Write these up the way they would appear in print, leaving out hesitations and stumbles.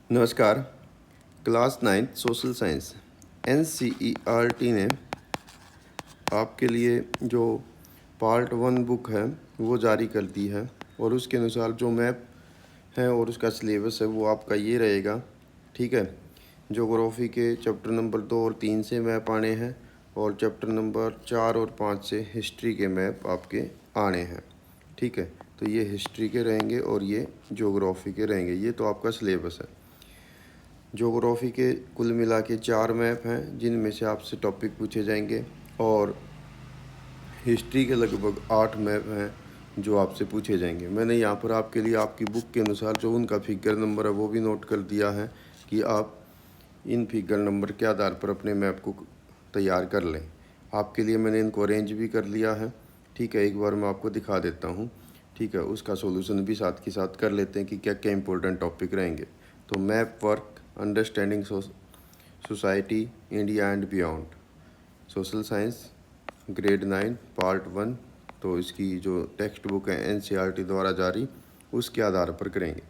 नमस्कार। Class 9 social science NCERT ने आपके लिए जो पार्ट 1 बुक है वो जारी कर दी है और उसके अनुसार जो मैप है और उसका सिलेबस है वो आपका ये रहेगा। ठीक है। ज्योग्राफी के चैप्टर नंबर 2 और 3 से मैप आने हैं और चैप्टर नंबर 4 और 5 से हिस्ट्री के मैप आपके आने हैं। ठीक है। तो ये हिस्ट्री के रहेंगे और ये ज्योग्राफी के रहेंगे। ये तो आपका सिलेबस है। ज्योग्राफी के कुल मिला के 4 मैप हैं जिनमें से आपसे टॉपिक पूछे जाएंगे और हिस्ट्री के लगभग 8 मैप हैं जो आपसे पूछे जाएंगे। मैंने यहाँ पर आपके लिए आपकी बुक के अनुसार जो उनका फिगर नंबर है वो भी नोट कर दिया है कि आप इन फिगर नंबर के आधार पर अपने मैप को तैयार कर लें। आपके लिए मैंने इनको अरेंज भी कर लिया है। ठीक है। एक बार मैं आपको दिखा देता हूँ। ठीक है। उसका सॉल्यूशन भी साथ के साथ कर लेते हैं कि क्या क्या इंपॉर्टेंट टॉपिक रहेंगे। तो map work understanding society India and beyond, social science grade 9 part 1। तो इसकी जो टेक्स्ट बुक है NCERT द्वारा जारी, उसके आधार पर करेंगे।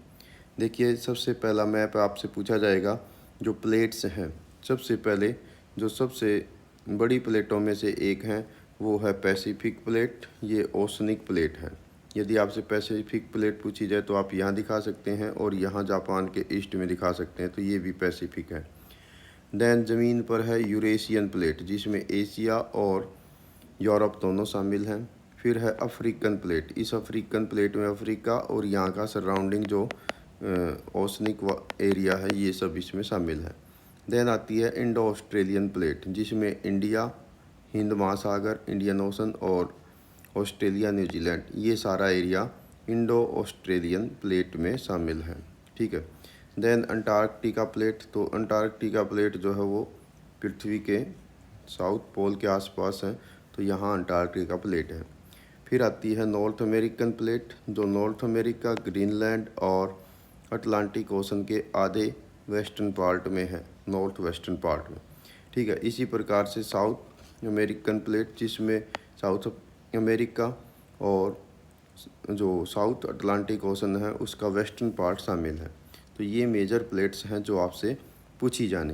देखिए, सबसे पहला मैप आपसे पूछा जाएगा जो प्लेट्स हैं। सबसे पहले जो सबसे बड़ी प्लेटों में से एक है वो है पैसिफिक प्लेट। ये ओशनिक प्लेट है। यदि आपसे पैसिफिक प्लेट पूछी जाए तो आप यहाँ दिखा सकते हैं और यहाँ जापान के ईस्ट में दिखा सकते हैं, तो ये भी पैसिफिक है। दैन ज़मीन पर है यूरेशियन प्लेट जिसमें एशिया और यूरोप दोनों शामिल हैं। फिर है अफ्रीकन प्लेट। इस अफ्रीकन प्लेट में अफ्रीका और यहाँ का सराउंडिंग जो ओशनिक एरिया है ये सब इसमें शामिल है। देन आती है इंडो ऑस्ट्रेलियन प्लेट जिसमें इंडिया, हिंद महासागर, इंडियन ओशन और ऑस्ट्रेलिया, न्यूजीलैंड, ये सारा एरिया इंडो ऑस्ट्रेलियन प्लेट में शामिल है। ठीक है। Then Antarctica plate. तो अंटार्कटिका प्लेट जो है वो पृथ्वी के साउथ पोल के आसपास है, तो यहाँ अंटार्कटिका प्लेट है। फिर आती है नॉर्थ अमेरिकन प्लेट जो नॉर्थ अमेरिका, ग्रीनलैंड और अटलांटिक ओशन के आधे वेस्टर्न पार्ट में है, नॉर्थ वेस्टर्न पार्ट में। ठीक है। इसी प्रकार से साउथ अमेरिकन प्लेट जिसमें साउथ अमेरिका और जो साउथ अटलांटिक ओशन है उसका वेस्टर्न पार्ट शामिल है। तो ये मेजर प्लेट्स हैं जो आपसे पूछी जानी।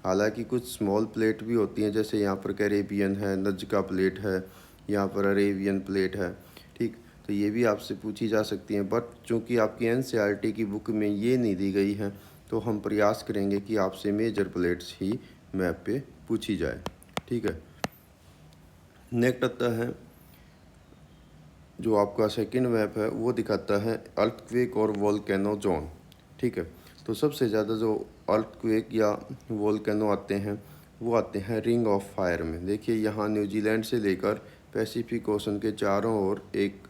हालांकि कुछ स्मॉल प्लेट भी होती हैं, जैसे यहाँ पर कैरेबियन है, नज़्का प्लेट है, यहाँ पर अरेबियन प्लेट है। ठीक। तो ये भी आपसे पूछी जा सकती हैं, बट चूँकि आपकी NCERT की बुक में ये नहीं दी गई है तो हम प्रयास करेंगे कि आपसे मेजर प्लेट्स ही मैप पे पूछी जाए। ठीक है। नेक्स्ट आता है जो आपका सेकंड मैप है वो दिखाता है अर्थक्वेक और वोल्केनो जोन। ठीक है। तो सबसे ज़्यादा जो अर्थक्वेक या वोल्केनो आते हैं वो आते हैं रिंग ऑफ फायर में। देखिए, यहाँ न्यूजीलैंड से लेकर पैसिफिक ओशन के चारों ओर एक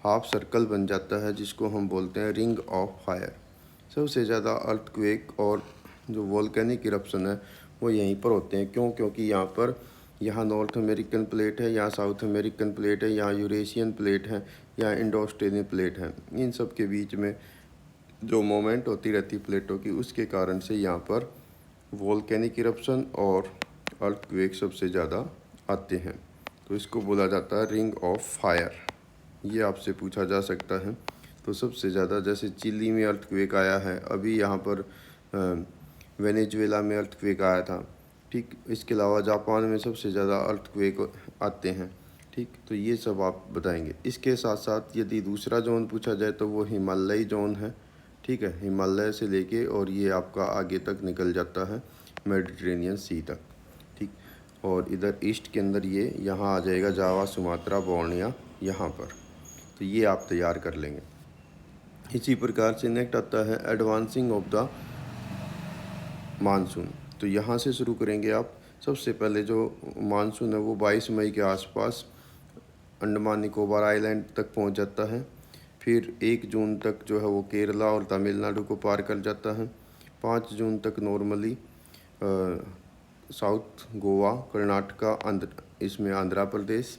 हाफ सर्कल बन जाता है जिसको हम बोलते हैं रिंग ऑफ फायर। सबसे ज़्यादा अर्थक्वेक और जो वोल्केनिक इरप्शन है वो यहीं पर होते हैं। क्योंकि यहाँ नॉर्थ अमेरिकन प्लेट है, यहाँ साउथ अमेरिकन प्लेट है, यहाँ यूरेशियन प्लेट है, यहाँ इंडो ऑस्ट्रेलियन प्लेट है। इन सब के बीच में जो मोमेंट होती रहती प्लेटों की, उसके कारण से यहाँ पर वोल्केनिक इरप्शन और अर्थक्वेक सबसे ज़्यादा आते हैं। तो इसको बोला जाता है रिंग ऑफ फायर। ये आपसे पूछा जा सकता है। तो सबसे ज़्यादा जैसे चिली में अर्थक्वेक आया है, अभी यहाँ पर वेनेजुएला में अर्थक्वेक आया था। ठीक। इसके अलावा जापान में सबसे ज़्यादा अर्थक्वेक आते हैं। ठीक। तो ये सब आप बताएंगे। इसके साथ साथ यदि दूसरा जोन पूछा जाए तो वो हिमालयी जोन है। ठीक है। हिमालय से लेके और ये आपका आगे तक निकल जाता है मेडिटेरेनियन सी तक। ठीक। और इधर ईस्ट के अंदर ये यहाँ आ जाएगा जावा, सुमात्रा, बोर्निया, यहाँ पर। तो ये आप तैयार कर लेंगे। इसी प्रकार से नेक्स्ट आता है एडवांसिंग ऑफ द मानसून। तो यहाँ से शुरू करेंगे आप। सबसे पहले जो मानसून है वो 22 मई के आसपास अंडमान निकोबार आइलैंड तक पहुँच जाता है। फिर 1 जून तक जो है वो केरला और तमिलनाडु को पार कर जाता है। 5 जून तक नॉर्मली साउथ गोवा, कर्नाटका, इसमें आंध्र प्रदेश,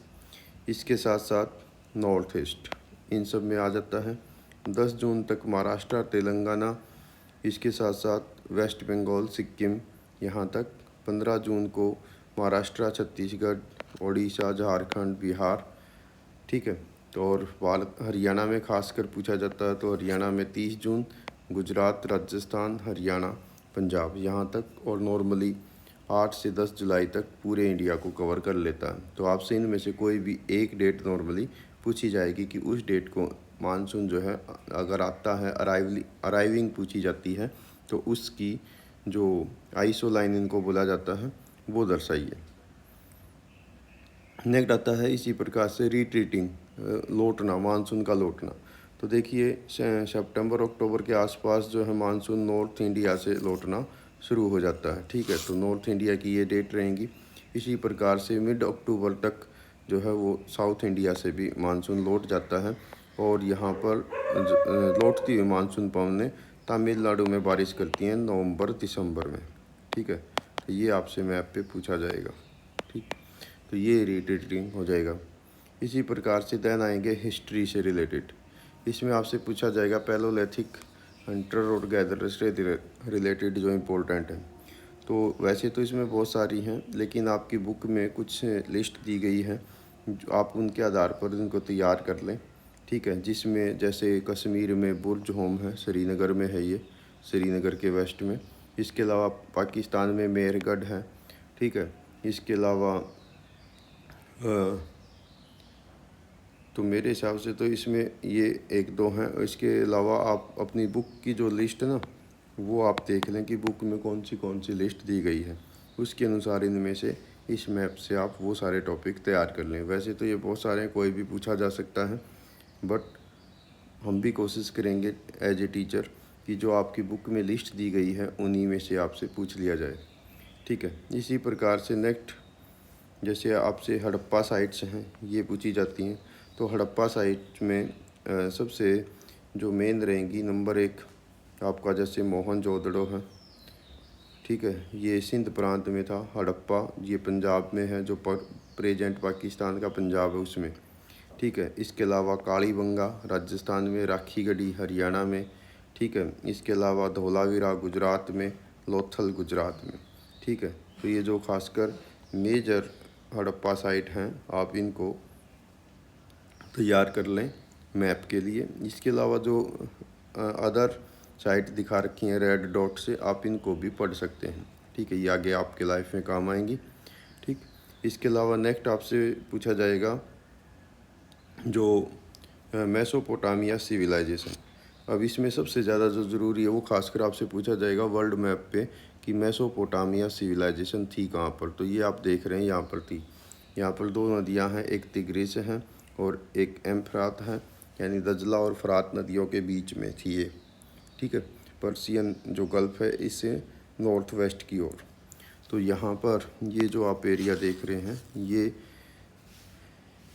इसके साथ साथ नॉर्थ ईस्ट, इन सब में आ जाता है। 10 जून तक महाराष्ट्र, तेलंगाना, इसके साथ साथ वेस्ट बंगाल, सिक्किम, यहाँ तक। 15 जून को महाराष्ट्र, छत्तीसगढ़, उड़ीसा, झारखंड, बिहार। ठीक है। तो और हरियाणा में खासकर पूछा जाता है तो हरियाणा में 30 जून, गुजरात, राजस्थान, हरियाणा, पंजाब यहाँ तक, और नॉर्मली 8 से 10 जुलाई तक पूरे इंडिया को कवर कर लेता है। तो आपसे इनमें से कोई भी एक डेट नॉर्मली पूछी जाएगी कि उस डेट को मानसून जो है अगर आता है, अराइविंग पूछी जाती है, तो उसकी जो आइसो लाइन इनको बोला जाता है वो दर्शाइए। नेक्स्ट आता है इसी प्रकार से रिट्रीटिंग, लौटना, मानसून का लौटना। तो देखिए सितंबर अक्टूबर के आसपास जो है मानसून नॉर्थ इंडिया से लौटना शुरू हो जाता है। ठीक है, तो नॉर्थ इंडिया की ये डेट रहेंगी। इसी प्रकार से मिड अक्टूबर तक जो है वो साउथ इंडिया से भी मानसून लौट जाता है, और यहाँ पर लौटती हुई मानसून पवनें तमिलनाडु में बारिश करती हैं नवंबर दिसंबर में। ठीक है, तो ये आपसे मैप पे पूछा जाएगा। ठीक, तो ये रिट्रीटिंग हो जाएगा। इसी प्रकार से देन आएंगे हिस्ट्री से रिलेटेड। इसमें आपसे पूछा जाएगा पैलोलिथिक, हंटर और गैदरर से रिलेटेड जो इम्पोर्टेंट है। तो वैसे तो इसमें बहुत सारी हैं, लेकिन आपकी बुक में कुछ लिस्ट दी गई है, जो आप उनके आधार पर इनको तैयार कर लें। ठीक है, जिसमें जैसे कश्मीर में बुर्ज होम है, श्रीनगर में है ये, श्रीनगर के वेस्ट में। इसके अलावा पाकिस्तान में मेहरगढ़ है। ठीक है, इसके अलावा तो मेरे हिसाब से तो इसमें ये एक दो हैं। इसके अलावा आप अपनी बुक की जो लिस्ट है ना, वो आप देख लें कि बुक में कौन सी लिस्ट दी गई है, उसके अनुसार इनमें से इस मैप से आप वो सारे टॉपिक तैयार कर लें। वैसे तो ये बहुत सारे हैं, कोई भी पूछा जा सकता है, बट हम भी कोशिश करेंगे एज ए टीचर कि जो आपकी बुक में लिस्ट दी गई है उन्हीं में से आपसे पूछ लिया जाए। ठीक है, इसी प्रकार से नेक्स्ट जैसे आपसे हड़प्पा साइट्स हैं ये पूछी जाती हैं। तो हड़प्पा साइट में सबसे जो मेन रहेंगी, नंबर 1 आपका जैसे मोहनजोदड़ो है। ठीक है, ये सिंध प्रांत में था। हड़प्पा ये पंजाब में है, जो प्रेजेंट पाकिस्तान का पंजाब है उसमें। ठीक है, इसके अलावा कालीबंगा राजस्थान में, राखीगढ़ी हरियाणा में। ठीक है, इसके अलावा धोलावीरा गुजरात में, लोथल गुजरात में। ठीक है, तो ये जो खासकर मेजर हड़प्पा साइट हैं आप इनको तैयार कर लें मैप के लिए। इसके अलावा जो अदर साइट दिखा रखी हैं रेड डॉट से, आप इनको भी पढ़ सकते हैं। ठीक है, ये आगे आपके लाइफ में काम आएंगी। ठीक, इसके अलावा नेक्स्ट आपसे पूछा जाएगा जो मेसोपोटामिया सिविलाइजेशन। अब इसमें सबसे ज़्यादा जो ज़रूरी है वो खासकर आपसे पूछा जाएगा वर्ल्ड मैप पे कि मेसोपोटामिया सिविलाइजेशन थी कहाँ पर। तो ये आप देख रहे हैं यहाँ पर थी, यहाँ पर 2 नदियाँ हैं, एक तिग्रिस है और एक एम्फ्रात है, यानी दजला और फरात नदियों के बीच में थी ये। ठीक है, पर्सियन जो गल्फ़ है इससे नॉर्थ वेस्ट की ओर। तो यहाँ पर ये जो आप एरिया देख रहे हैं ये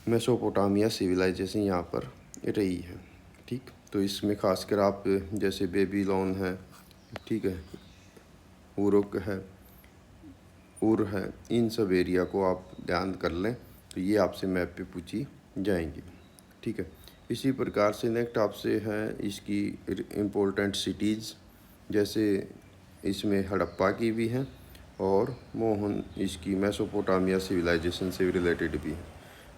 मेसोपोटामिया सिविलाइजेशन यहाँ पर रही है। ठीक, तो इसमें खासकर आप जैसे बेबीलोन है, ठीक है, उरुक है, उर है, इन सब एरिया को आप ध्यान कर लें, तो ये आपसे मैप पे पूछी जाएंगी। ठीक है, इसी प्रकार से नेक्स्ट आपसे है इसकी इम्पोर्टेंट सिटीज़, जैसे इसमें हड़प्पा की भी हैं और मोहन इसकी मेसोपोटामिया सिविलाइजेशन से रिलेटेड भी हैं।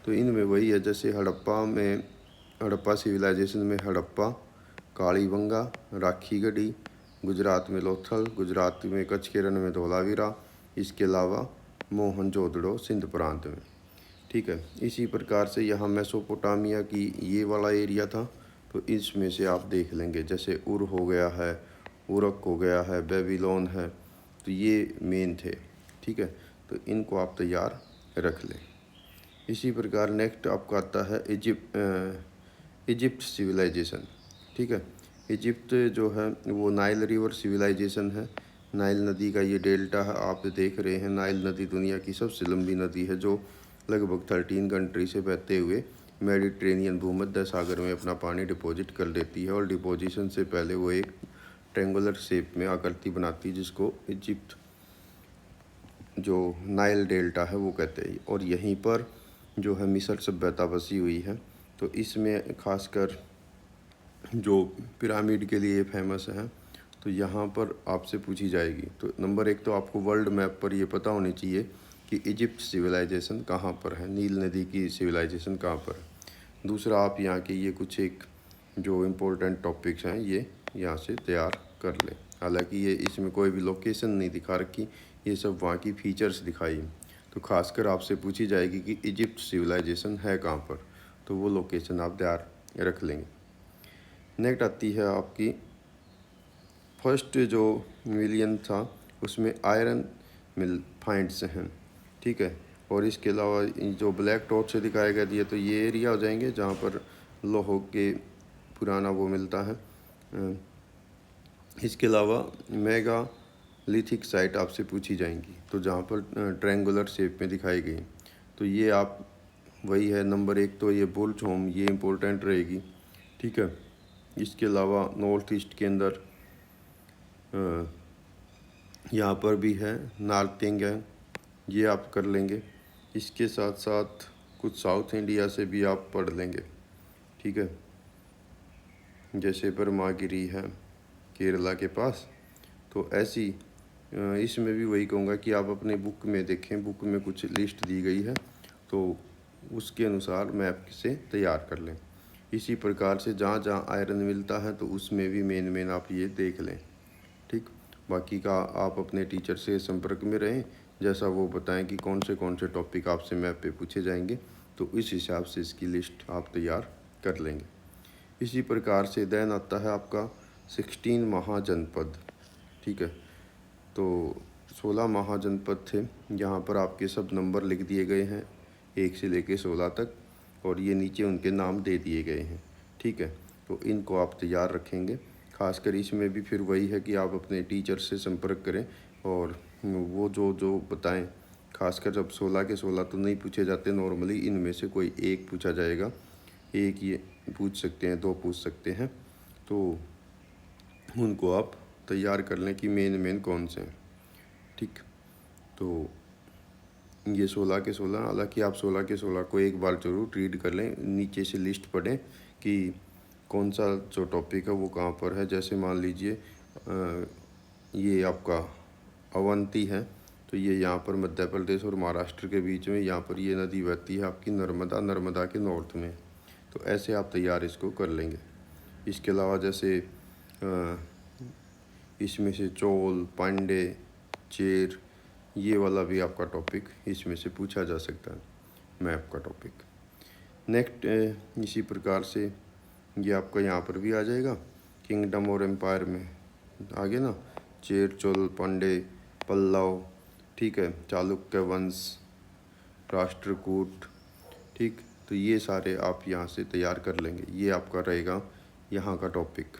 तो इनमें वही है, जैसे हड़प्पा सिविलाइजेशन में हड़प्पा, कालीबंगा, राखीगढ़ी, गुजरात में लोथल, गुजरात में कच्छ के रण में धोलावीरा, इसके अलावा मोहनजोदड़ो सिंध प्रांत में। ठीक है, इसी प्रकार से यहाँ मेसोपोटामिया की ये वाला एरिया था, तो इसमें से आप देख लेंगे जैसे उर हो गया है, उरक हो गया है, बेबीलोन है, तो ये मेन थे। ठीक है, तो इनको आप तैयार रख लें। इसी प्रकार नेक्स्ट आपका आता है इजिप्ट सिविलाइजेशन। ठीक है, इजिप्ट जो है वो नाइल रिवर सिविलाइजेशन है। नाइल नदी का ये डेल्टा है, आप देख रहे हैं। नाइल नदी दुनिया की सबसे लंबी नदी है, जो लगभग 13 कंट्री से बहते हुए मेडिटेरेनियन भूमध्य सागर में अपना पानी डिपॉजिट कर देती है, और डिपोजिशन से पहले वो एक ट्रेंगुलर शेप में आकृति बनाती है, जिसको इजिप्ट जो नाइल डेल्टा है वो कहते हैं। और यहीं पर जो है मिस्र सभ्यता बसी हुई है। तो इसमें खासकर जो पिरामिड के लिए फेमस है, तो यहाँ पर आपसे पूछी जाएगी। तो नंबर 1 तो आपको वर्ल्ड मैप पर ये पता होनी चाहिए कि इजिप्ट सिविलाइजेशन कहाँ पर है, नील नदी की सिविलाइजेशन कहाँ पर है। दूसरा, आप यहाँ के ये कुछ एक जो इम्पोर्टेंट टॉपिक्स हैं ये यहाँ से तैयार कर लें। हालांकि ये इसमें कोई भी लोकेशन नहीं दिखा रखी, ये सब वहाँ की फीचर्स दिखाई। तो खासकर आपसे पूछी जाएगी कि इजिप्ट सिविलाइजेशन है कहाँ पर, तो वो लोकेशन आप तैयार रख लेंगे। नेक्स्ट आती है आपकी फर्स्ट जो मिलियन था उसमें आयरन मिल फाइंड्स हैं, ठीक है। और इसके अलावा जो ब्लैक डॉट से दिखाया गया दिया, तो ये एरिया हो जाएंगे जहाँ पर लोह के पुराना वो मिलता है। इसके अलावा मेगा लिथिक साइट आपसे पूछी जाएंगी, तो जहाँ पर ट्रायंगुलर शेप में दिखाई गई, तो ये आप वही है नंबर 1, तो ये बुल्ज होम ये इम्पोर्टेंट रहेगी, ठीक है। इसके अलावा नॉर्थ ईस्ट के अंदर यहाँ पर भी है नार्थिंग है, ये आप कर लेंगे। इसके साथ साथ कुछ साउथ इंडिया से भी आप पढ़ लेंगे, ठीक है, जैसे ब्रह्मागिरी है केरला के पास। तो ऐसी इसमें भी वही कहूँगा कि आप अपने बुक में देखें, बुक में कुछ लिस्ट दी गई है, तो उसके अनुसार मैप से तैयार कर लें। इसी प्रकार से जहाँ जहाँ आयरन मिलता है तो उसमें भी मेन आप ये देख लें, ठीक। बाकी का आप अपने टीचर से संपर्क में रहें, जैसा वो बताएं कि कौन से टॉपिक आपसे मैप पे पूछे जाएंगे, तो इस हिसाब से इसकी लिस्ट आप तैयार कर लेंगे। इसी प्रकार से देन आता है आपका 16 महाजनपद, ठीक है। तो 16 महाजनपद थे, यहाँ पर आपके सब नंबर लिख दिए गए हैं 1 से लेके 16 तक, और ये नीचे उनके नाम दे दिए गए हैं, ठीक है। तो इनको आप तैयार रखेंगे। खासकर इसमें भी फिर वही है कि आप अपने टीचर से संपर्क करें और वो जो बताएं। खासकर जब 16 के 16 तो नहीं पूछे जाते नॉर्मली, इनमें से कोई एक पूछा जाएगा, एक ये पूछ सकते हैं, 2 पूछ सकते हैं, तो उनको आप तैयार कर लें कि मेन कौन से हैं, ठीक। तो ये 16 के 16, हालांकि आप 16 के 16 को एक बार ज़रूर रीड कर लें, नीचे से लिस्ट पढ़ें कि कौन सा जो टॉपिक है वो कहाँ पर है। जैसे मान लीजिए ये आपका अवंती है, तो ये यहाँ पर मध्य प्रदेश और महाराष्ट्र के बीच में, यहाँ पर ये नदी बहती है आपकी नर्मदा के नॉर्थ में, तो ऐसे आप तैयार इसको कर लेंगे। इसके अलावा जैसे इसमें से चोल, पांडे, चेर, ये वाला भी आपका टॉपिक इसमें से पूछा जा सकता है, मैप का टॉपिक। नेक्स्ट इसी प्रकार से ये आपका यहाँ पर भी आ जाएगा, किंगडम और एम्पायर में आगे ना, चेर, चोल, पांडे, पल्लव, ठीक है, चालुक्य वंश, राष्ट्रकूट, ठीक। तो ये सारे आप यहाँ से तैयार कर लेंगे, ये आपका रहेगा यहाँ का टॉपिक।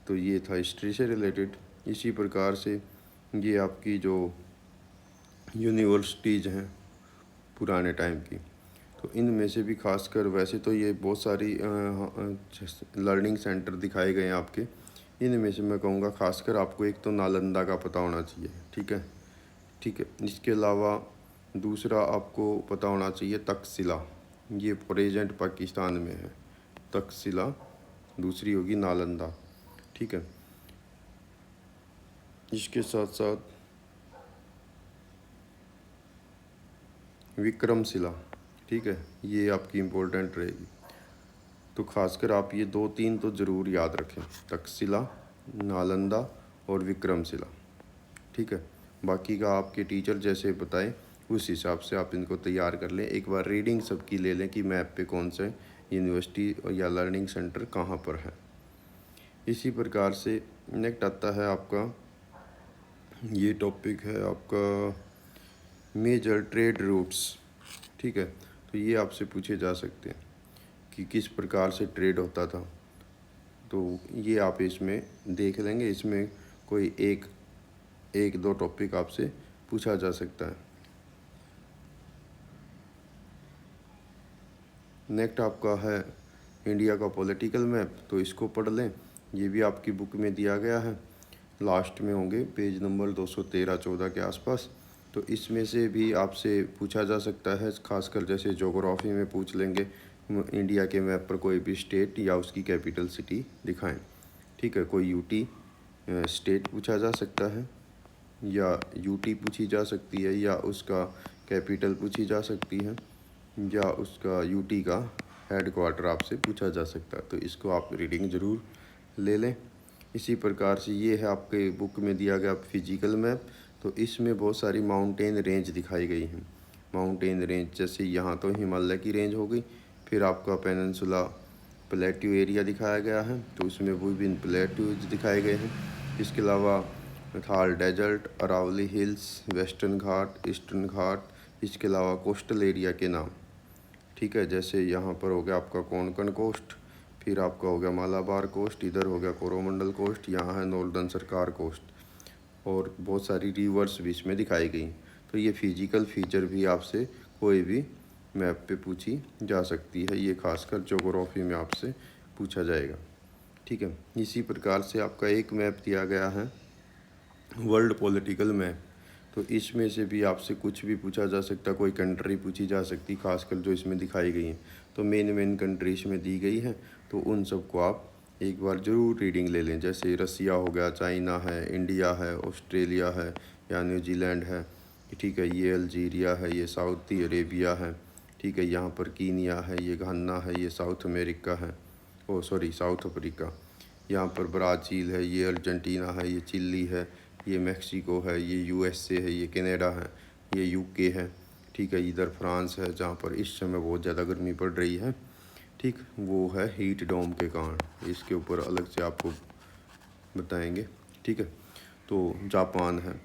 तो ये था हिस्ट्री से रिलेटेड। इसी प्रकार से ये आपकी जो यूनिवर्सिटीज़ हैं पुराने टाइम की, तो इनमें से भी खासकर, वैसे तो ये बहुत सारी लर्निंग सेंटर दिखाए गए हैं आपके, इनमें से मैं कहूँगा खासकर आपको एक तो नालंदा का पता होना चाहिए, ठीक है, ठीक है। इसके अलावा दूसरा आपको पता होना चाहिए तक्षशिला, ये प्रेजेंट पाकिस्तान में है, तक्षशिला। दूसरी होगी नालंदा, ठीक है। इसके साथ साथ विक्रमशिला, ठीक है, ये आपकी इम्पोर्टेंट रहेगी। तो खासकर आप ये 2-3 तो ज़रूर याद रखें, तक्षशिला, नालंदा और विक्रमशिला, ठीक है। बाकी का आपके टीचर जैसे बताएं उस हिसाब से आप इनको तैयार कर लें। एक बार रीडिंग सबकी ले लें कि मैप पे कौन से यूनिवर्सिटी या लर्निंग सेंटर कहाँ पर है। इसी प्रकार से नेक्स्ट आता है आपका, ये टॉपिक है आपका मेजर ट्रेड रूट्स, ठीक है। तो ये आपसे पूछे जा सकते हैं कि किस प्रकार से ट्रेड होता था, तो ये आप इसमें देख लेंगे। इसमें कोई एक दो टॉपिक आपसे पूछा जा सकता है। नेक्स्ट आपका है इंडिया का पॉलिटिकल मैप, तो इसको पढ़ लें, ये भी आपकी बुक में दिया गया है, लास्ट में होंगे पेज नंबर 213-14 के आसपास। तो इसमें से भी आपसे पूछा जा सकता है, खासकर जैसे ज्योग्राफी में पूछ लेंगे इंडिया के मैप पर कोई भी स्टेट या उसकी कैपिटल सिटी दिखाएं, ठीक है। कोई यूटी स्टेट पूछा जा सकता है, या यूटी पूछी जा सकती है, या उसका कैपिटल पूछी जा सकती है, या उसका यूटी का हेड क्वार्टर आपसे पूछा जा सकता है। तो इसको आप रीडिंग ज़रूर ले लें। इसी प्रकार से ये है आपके बुक में दिया गया फिजिकल मैप। तो इसमें बहुत सारी माउंटेन रेंज दिखाई गई हैं। माउंटेन रेंज जैसे यहाँ तो हिमालय की रेंज हो गई, फिर आपका पेनिनसुला प्लेट्यू एरिया दिखाया गया है, तो उसमें विभिन्न प्लेट्यूज दिखाए गए हैं। इसके अलावा Thar desert, Aravalli hills, western Ghat, eastern Ghat, इसके अलावा कोस्टल एरिया के नाम, ठीक है। जैसे यहाँ पर हो गया आपका कोंकण कोस्ट, फिर आपका हो गया मालाबार कोस्ट, इधर हो गया कोरोमंडल कोस्ट, यहाँ है नॉर्दर्न सरकार कोस्ट, और बहुत सारी रिवर्स भी इसमें दिखाई गई। तो ये फिजिकल फीचर भी आपसे कोई भी मैप पे पूछी जा सकती है, ये खासकर ज्योग्राफी में आपसे पूछा जाएगा, ठीक है। इसी प्रकार से आपका एक मैप दिया गया है वर्ल्ड पॉलिटिकल मैप। तो इसमें से भी आपसे कुछ भी पूछा जा सकता, कोई कंट्री पूछी जा सकती, खासकर जो इसमें दिखाई गई हैं। तो मेन कंट्री इसमें दी गई है, तो उन सबको आप एक बार ज़रूर रीडिंग ले लें। जैसे रसिया हो गया, चाइना है, इंडिया है, ऑस्ट्रेलिया है या न्यूजीलैंड है, ठीक है। ये अल्जीरिया है, ये सऊदी अरेबिया है, ठीक है। यहाँ पर कीनिया है, ये घाना है, ये साउथ अमेरिका है, साउथ अफ्रीका। यहाँ पर ब्राज़ील है, ये अर्जेंटीना है, ये चिली है, ये मैक्सिको है, ये यूएसए है, ये कनाडा है, ये यूके है, ठीक है। इधर फ्रांस है, जहाँ पर इस समय बहुत ज़्यादा गर्मी पड़ रही है, ठीक। वो है हीट डोम के कारण, इसके ऊपर अलग से आपको बताएंगे, ठीक है। तो जापान है।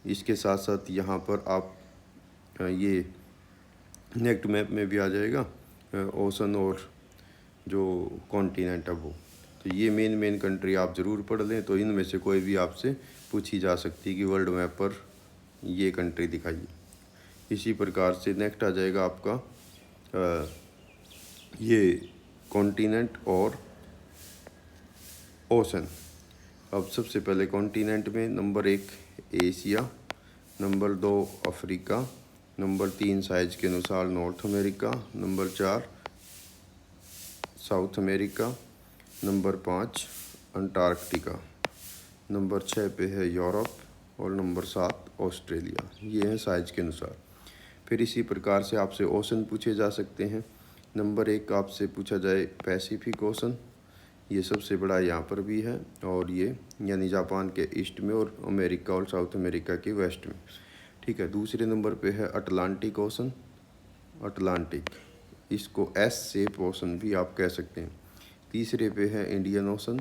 इसके साथ साथ यहाँ पर आप ये नेक्स्ट मैप में भी आ जाएगा ओशन और जो कॉन्टिनेंट है वो। तो ये मेन कंट्री आप ज़रूर पढ़ लें, तो इनमें से कोई भी आपसे पूछी जा सकती है कि वर्ल्ड मैप पर ये कंट्री दिखाइए। इसी प्रकार से नेक्स्ट आ जाएगा आपका ये कॉन्टिनेंट और ओशन। अब सबसे पहले कॉन्टिनेंट में number 1 Asia, number 2 Africa, number 3 size के अनुसार north America, number 4 south America, number 5 Antarctica, number 6 पे है यूरोप और नंबर 7 ऑस्ट्रेलिया। ये है साइज के अनुसार। फिर इसी प्रकार से आपसे ओशन पूछे जा सकते हैं। नंबर 1 आपसे पूछा जाए पैसिफिक ओशन, ये सबसे बड़ा यहाँ पर भी है, और ये यानी जापान के ईस्ट में और अमेरिका और साउथ अमेरिका के वेस्ट में, ठीक है। दूसरे नंबर पे है अटलांटिक ओशन, अटलांटिक, इसको एस शेप ओशन भी आप कह सकते हैं। तीसरे पे है इंडियन ओशन,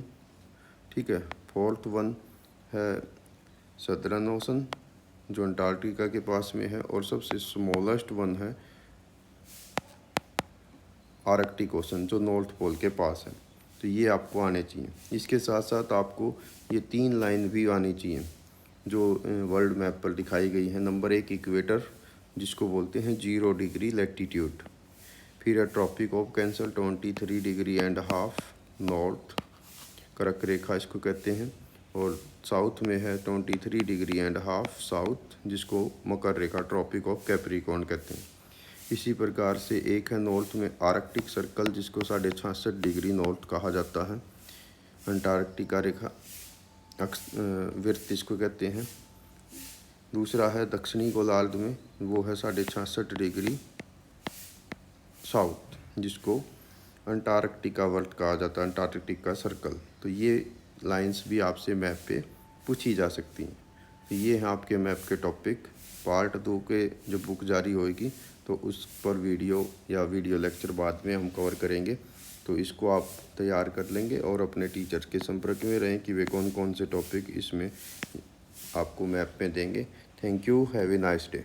ठीक है। फोर्थ वन है सदर्न ओशन जो अंटार्कटिका के पास में है, और सबसे स्मॉलेस्ट वन है आर्कटिक ओशन जो नॉर्थ पोल के पास है। तो ये आपको आने चाहिए। इसके साथ साथ आपको ये 3 लाइन भी आनी चाहिए जो वर्ल्ड मैप पर दिखाई गई है। नंबर 1 इक्वेटर, जिसको बोलते हैं 0 डिग्री लैटिट्यूड। फिर है tropic of cancer 23 degree and half north, कर्क रेखा इसको कहते हैं। और साउथ में है 23 डिग्री एंड हाफ साउथ, जिसको मकर रेखा ट्रॉपिक ऑफ कैप्रिकॉर्न कहते हैं। इसी प्रकार से एक है नॉर्थ में आर्कटिक सर्कल, जिसको 66.5 डिग्री नॉर्थ कहा जाता है। अंटार्कटिका रेखा वृत्त इसको कहते हैं। दूसरा है दक्षिणी गोलार्ध में, वो है 66.5 डिग्री साउथ, जिसको अंटार्कटिका वर्त कहा जाता है, अंटार्कटिका सर्कल। तो ये लाइंस भी आपसे मैप पे पूछी जा सकती हैं। तो ये हैं आपके मैप के टॉपिक। पार्ट 2 के जब बुक जारी होएगी तो उस पर वीडियो या वीडियो लेक्चर बाद में हम कवर करेंगे। तो इसको आप तैयार कर लेंगे और अपने टीचर्स के संपर्क में रहें कि वे कौन कौन से टॉपिक इसमें आपको मैप में देंगे। Thank you, have a nice day.